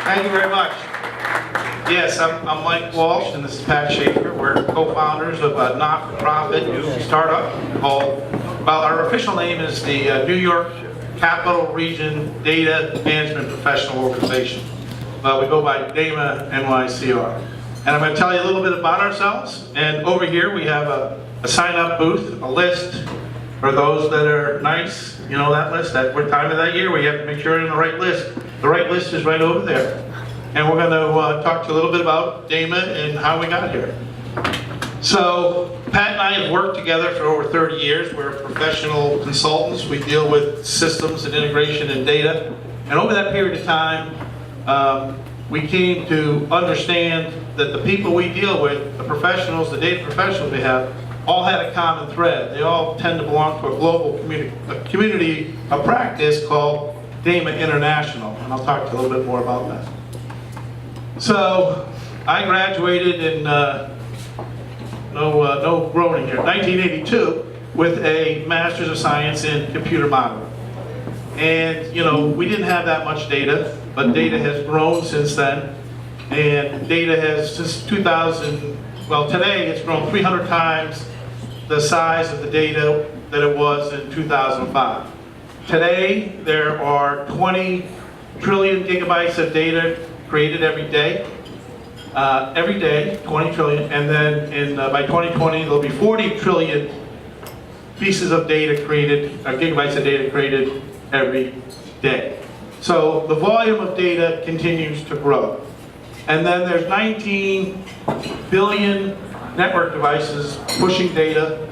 Thank you very much. Yes, I'm Mike Walsh, and this is Pat Schaefer. We're co-founders of a not-for-profit startup called, well, our official name is the New York Capital Region Data Management Professional Organization. We go by DAMA NYCR. And I'm going to tell you a little bit about ourselves. And over here we have a sign-up booth, a list for those that are nice. You know that list, that time of that year where you have to make sure you're in the right list. The right list is right over there. And we're going to talk to you a little bit about DAMA and how we got here. So Pat and I have worked together for over 30 years. We're professional consultants. We deal with systems and integration and data. And over that period of time, we came to understand that the people we deal with, the professionals, the data professionals we have, all had a common thread. They all tend to belong to a global community of practice called DAMA International. And I'll talk to you a little bit more about that. So I graduated in, no groaning here, 1982 with a Master's of Science in Computer Modeling. And, you know, we didn't have that much data, but data has grown since then. And data has, since 2000, well, today it's grown 300 times the size of the data that it was in 2005. Today, there are 20 trillion gigabytes of data created every day. 20 trillion, and then by 2020, there'll be 40 trillion pieces of data created, gigabytes of data created every day. So the volume of data continues to grow. And then there's 19 billion network devices pushing data.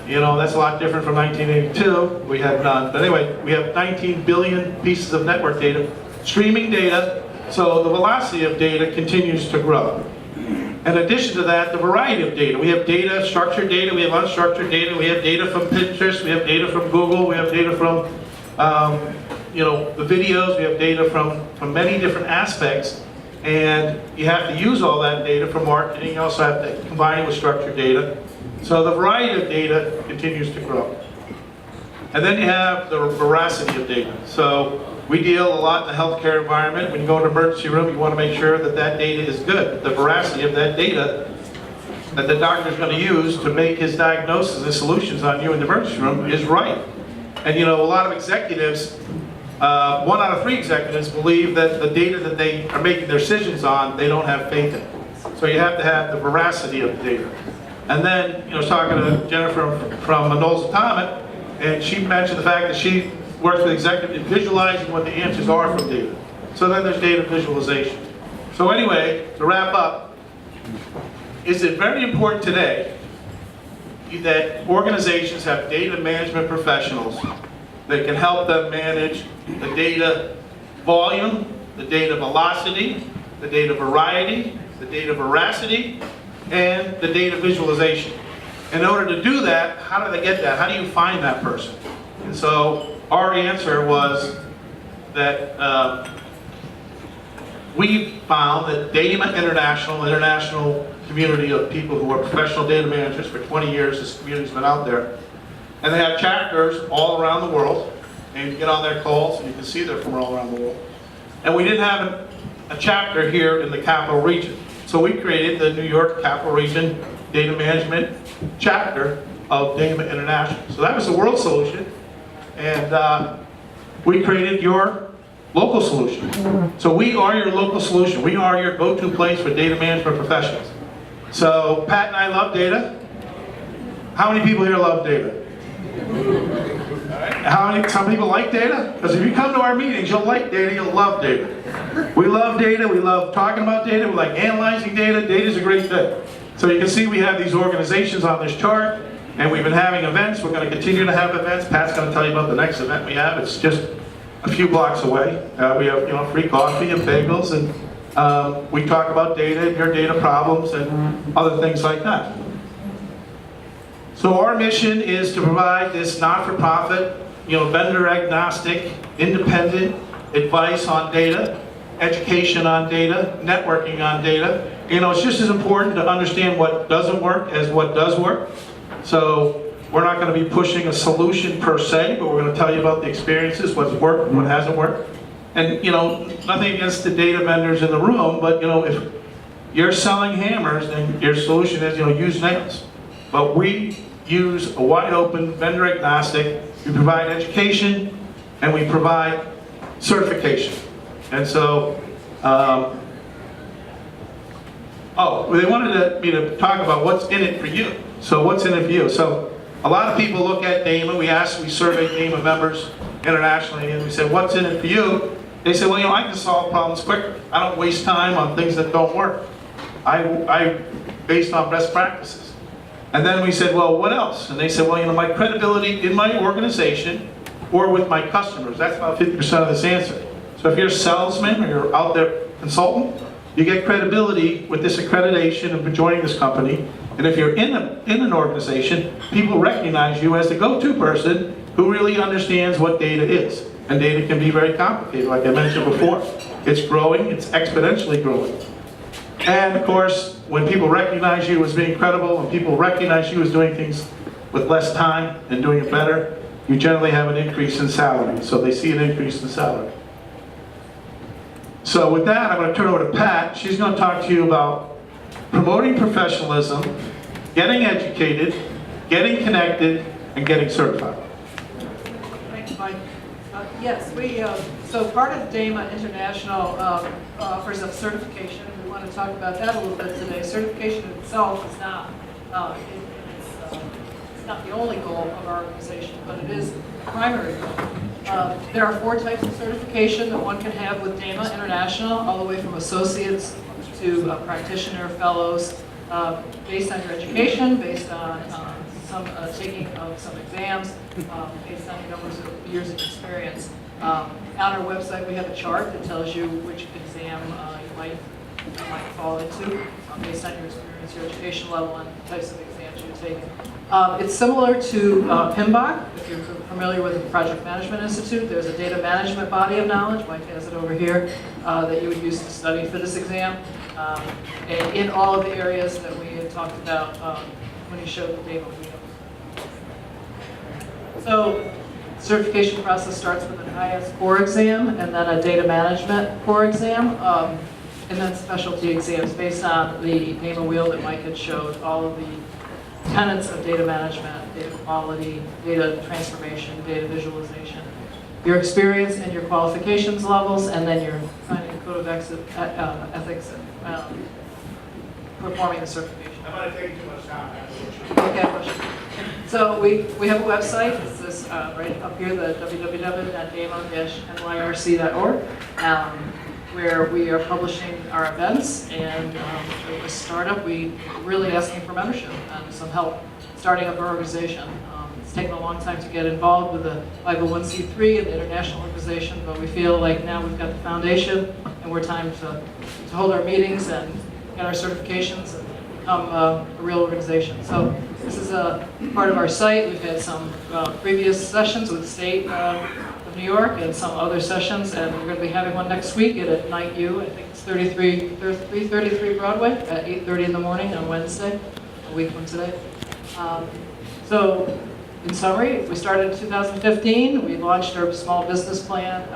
You know, that's a lot different from 1982. We had none. But anyway, we have 19 billion pieces of network data, streaming data. So the velocity of data continues to grow. In addition to that, the variety of data. We have data, structured data, we have unstructured data, we have data from Pinterest, we have data from Google, we have data from you know, the videos, we have data from many different aspects. And you have to use all that data for marketing. You also have to combine it with structured data. So the variety of data continues to grow. And then you have the veracity of data. So we deal a lot in the healthcare environment. When you go to an emergency room, you want to make sure that that data is good. The veracity of that data that the doctor is going to use to make his diagnosis and solutions on you in the emergency room is right. And you know, a lot of executives, 1 out of 3 executives believe that the data that they are making their decisions on, they don't have faith in. So you have to have the veracity of the data. And then, you know, I was talking to Jennifer from Knowles Atomic, and she mentioned the fact that she works with executives in visualizing what the answers are from data. So then there's data visualization. So anyway, to wrap up, is it very important today that organizations have data management professionals that can help them manage the data volume, the data velocity, the data variety, the data veracity, and the data visualization. In order to do that, how do they get that? How do you find that person? And so our answer was that we found that DAMA international community of people who are professional data managers for 20 years, this community's been out there, and they have chapters all around the world, and you get on their calls and you can see they're from all around the world. And we didn't have a chapter here in the capital region. So we created the New York Capital Region Data Management chapter of DAMA International. So that was the world solution, and we created your local solution. So we are your local solution. We are your go-to place for data management professionals. So Pat and I love data. How many people here love data? Some people like data? Because if you come to our meetings, you'll like data, you'll love data. We love data, we love talking about data, we like analyzing data. Data's a great thing. So you can see we have these organizations on this chart, and we've been having events. We're going to continue to have events. Pat's going to tell you about the next event we have. It's just a few blocks away. We have, you know, free coffee and bagels, and we talk about data, your data problems, and other things like that. So our mission is to provide this not-for-profit, you know, vendor-agnostic, independent advice on data, education on data, networking on data. You know, it's just as important to understand what doesn't work as what does work. So we're not going to be pushing a solution per se, but we're going to tell you about the experiences, what's worked, what hasn't worked. And, you know, nothing against the data vendors in the room, but, you know, if you're selling hammers, then your solution is, you know, use nails. But we use a wide open, vendor agnostic, we provide education, and we provide certification. And so, they wanted me to talk about what's in it for you. So what's in it for you? So a lot of people look at DAMA, we surveyed DAMA members internationally, and we said, what's in it for you? They said, well, you know, I can solve problems quicker. I don't waste time on things that don't work. I based on best practices. And then we said, well, what else? And they said, well, you know, my credibility in my organization or with my customers. That's about 50% of this answer. So if you're a salesman or you're out there consultant, you get credibility with this accreditation and for joining this company. And if you're in an organization, people recognize you as the go-to person who really understands what data is. And data can be very complicated, like I mentioned before. It's growing, it's exponentially growing. And of course, when people recognize you as being credible, when people recognize you as doing things with less time and doing it better, you generally have an increase in salary. So they see an increase in salary. So with that, I'm going to turn over to Pat. She's going to talk to you about promoting professionalism, getting educated, getting connected, and getting certified. Thanks, Mike. Yes, so part of DAMA International offers up certification. We want to talk about that a little bit today. Certification itself is not, it's not the only goal of our organization, but it is the primary goal. There are 4 types of certification that one can have with DAMA International, all the way from associates to practitioner, fellows, based on your education, based on some taking of some exams, based on your numbers of years of experience. On our website, we have a chart that tells you which exam you might fall into based on your experience, your education level, and the types of exams you've taken. It's similar to PMBOK. If you're familiar with the Project Management Institute, there's a data management body of knowledge, Mike has it over here, that you would use to study for this exam. And in all of the areas that we had talked about when you showed the DAMA wheel. So, certification process starts with an IS core exam, and then a data management core exam, and then specialty exams based on the DAMA wheel that Mike had showed, all of the tenets of data management, data quality, data transformation, data visualization, your experience and your qualifications levels, and then your signing a code of ethics and performing the certification. I'm going to take too much time. Okay, so we have a website. It's this right up here, the www.dama-nyrc.org, where we are publishing our events. And for a startup, we're really asking for membership and some help starting up our organization. It's taken a long time to get involved with the 501c3 and the international organization, but we feel like now we've got the foundation and we're time to hold our meetings and get our certifications and become a real organization. So this is a part of our site. We've had some previous sessions with the state of New York and some other sessions, and we're going to be having one next week at Night U. I think it's 333 Broadway at 8:30 in the morning on Wednesday, a week from today. So in summary, we started in 2015. We launched our small business plan.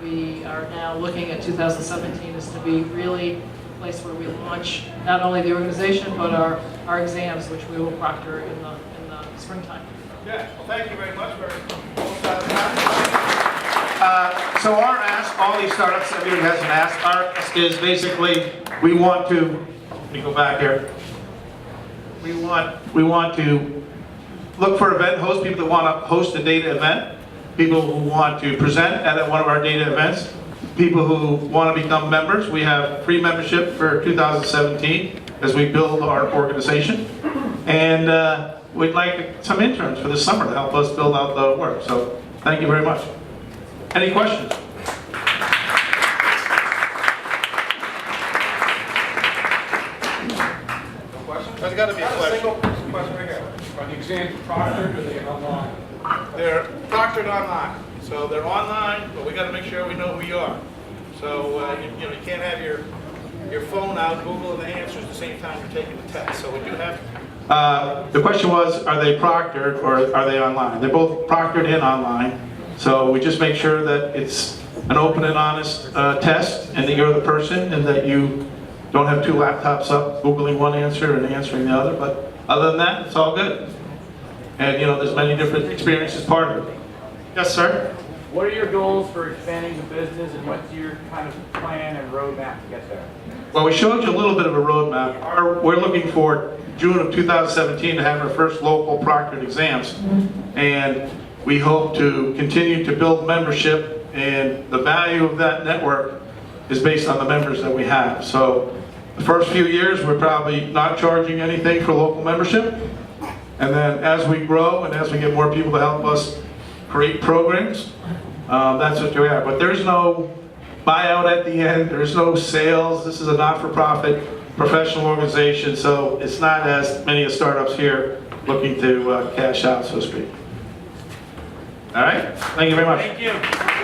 We are now looking at 2017 as to be really a place where we launch not only the organization, but our exams, which we will proctor in the springtime. Yeah, well, thank you very much. So our ask, all these startups, everybody has an ask. Our ask is basically, we want to, let me go back here. We want to look for event hosts, people that want to host a data event, people who want to present at one of our data events, people who want to become members. We have free membership for 2017 as we build our organization. And we'd like some interns for this summer to help us build out the work. So thank you very much. Any questions? No questions? There's got to be a question. Single question right here. Are the exams proctored or are they online? They're proctored online. So they're online, but we got to make sure we know who you are. So you can't have your phone out, Google the answers at the same time you're taking the test. So we do have. The question was, are they proctored or are they online? They're both proctored and online. So we just make sure that it's an open and honest test, and that you're the person, and that you don't have two laptops up, Googling one answer and answering the other. But other than that, it's all good. And you know, there's many different experiences part of it. Yes, sir? What are your goals for expanding the business, and what's your kind of plan and roadmap to get there? Well, we showed you a little bit of a roadmap. We're looking for June of 2017 to have our first local proctored exams. And we hope to continue to build membership, and the value of that network is based on the members that we have. So the first few years, we're probably not charging anything for local membership. And then as we grow and as we get more people to help us create programs, that's what we are. But there's no buyout at the end, there's no sales. This is a not-for-profit professional organization, so it's not as many of startups here looking to cash out, so to speak. All right, thank you very much. Thank you.